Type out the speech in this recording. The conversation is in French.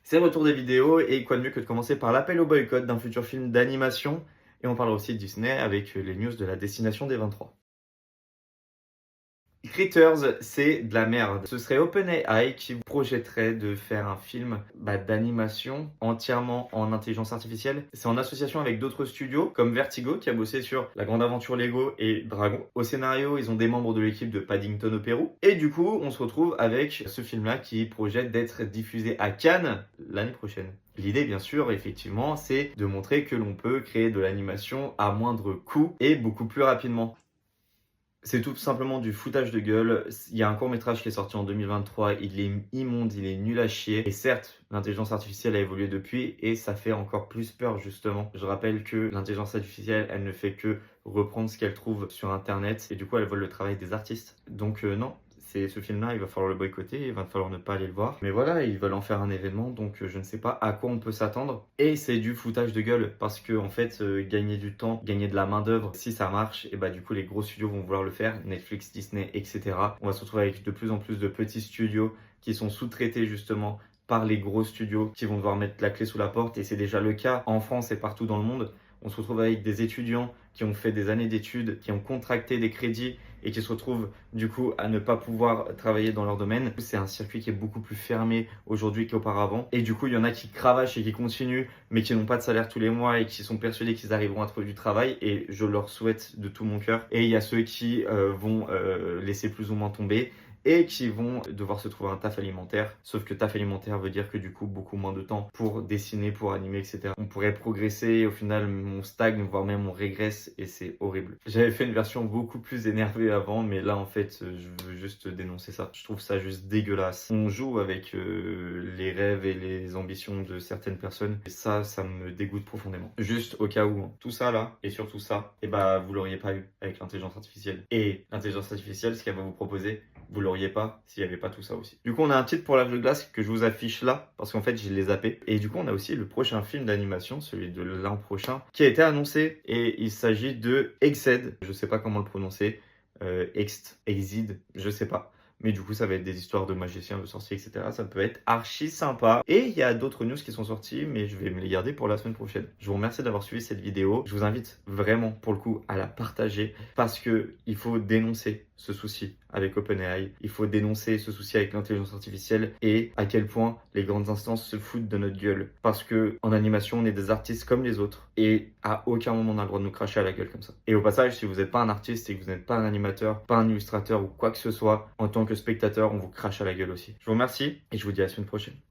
C'est le retour des vidéos et quoi de mieux que de commencer par l'appel au boycott d'un futur film d'animation. Et on parlera aussi de Disney avec les news de la destination des 23. Critters, c'est de la merde. Ce serait OpenAI qui vous projetterait de faire un film d'animation entièrement en intelligence artificielle. C'est en association avec d'autres studios comme Vertigo qui a bossé sur La Grande Aventure Lego et Dragon. Au scénario, ils ont des membres de l'équipe de Paddington au Pérou. Et du coup, on se retrouve avec ce film-là qui projette d'être diffusé à Cannes l'année prochaine. L'idée, bien sûr, effectivement, c'est de montrer que l'on peut créer de l'animation à moindre coût et beaucoup plus rapidement. C'est tout simplement du foutage de gueule. Il y a un court-métrage qui est sorti en 2023, il est immonde, il est nul à chier. Et certes, l'intelligence artificielle a évolué depuis et ça fait encore plus peur justement. Je rappelle que l'intelligence artificielle, elle ne fait que reprendre ce qu'elle trouve sur internet et du coup elle vole le travail des artistes. Donc non, ce film-là, il va falloir le boycotter, il va falloir ne pas aller le voir. Mais voilà, ils veulent en faire un événement, donc je ne sais pas à quoi on peut s'attendre. Et c'est du foutage de gueule, parce que en fait, gagner du temps, gagner de la main-d'œuvre, si ça marche, et bah du coup, les gros studios vont vouloir le faire, Netflix, Disney, etc. On va se retrouver avec de plus en plus de petits studios qui sont sous-traités justement par les gros studios qui vont devoir mettre la clé sous la porte, et c'est déjà le cas en France et partout dans le monde. On se retrouve avec des étudiants qui ont fait des années d'études, qui ont contracté des crédits et qui se retrouvent du coup à ne pas pouvoir travailler dans leur domaine. C'est un circuit qui est beaucoup plus fermé aujourd'hui qu'auparavant. Et du coup, il y en a qui cravachent et qui continuent, mais qui n'ont pas de salaire tous les mois et qui sont persuadés qu'ils arriveront à trouver du travail. Et je leur souhaite de tout mon cœur. Et il y a ceux qui vont laisser plus ou moins tomber et qui vont devoir se trouver un taf alimentaire. Sauf que taf alimentaire veut dire que du coup, beaucoup moins de temps pour dessiner, pour animer, etc. On pourrait progresser et au final, on stagne, voire même on régresse et c'est horrible. J'avais fait une version beaucoup plus énervée avant, mais là, en fait, je veux juste dénoncer ça. Je trouve ça juste dégueulasse. On joue avec les rêves et les ambitions de certaines personnes et ça me dégoûte profondément. Juste au cas où, hein. Tout ça là, et surtout ça, et bah, vous l'auriez pas eu avec l'intelligence artificielle. Et l'intelligence artificielle, ce qu'elle va vous proposer, vous l'auriez pas s'il n'y avait pas tout ça aussi. Du coup, on a un titre pour Lave de glace que je vous affiche là, parce qu'en fait, je l'ai zappé. Et du coup, on a aussi le prochain film d'animation, celui de l'an prochain, qui a été annoncé. Et il s'agit de Exed. Je sais pas comment le prononcer. Exid, je sais pas. Mais du coup, ça va être des histoires de magiciens, de sorciers, etc. Ça peut être archi sympa. Et il y a d'autres news qui sont sorties, mais je vais me les garder pour la semaine prochaine. Je vous remercie d'avoir suivi cette vidéo. Je vous invite vraiment, pour le coup, à la partager parce que il faut dénoncer ce souci avec OpenAI. Il faut dénoncer ce souci avec l'intelligence artificielle et à quel point les grandes instances se foutent de notre gueule. Parce que en animation, on est des artistes comme les autres et à aucun moment on a le droit de nous cracher à la gueule comme ça. Et au passage, si vous n'êtes pas un artiste et que vous n'êtes pas un animateur, pas un illustrateur ou quoi que ce soit, en tant que spectateur, on vous crache à la gueule aussi. Je vous remercie et je vous dis à la semaine prochaine.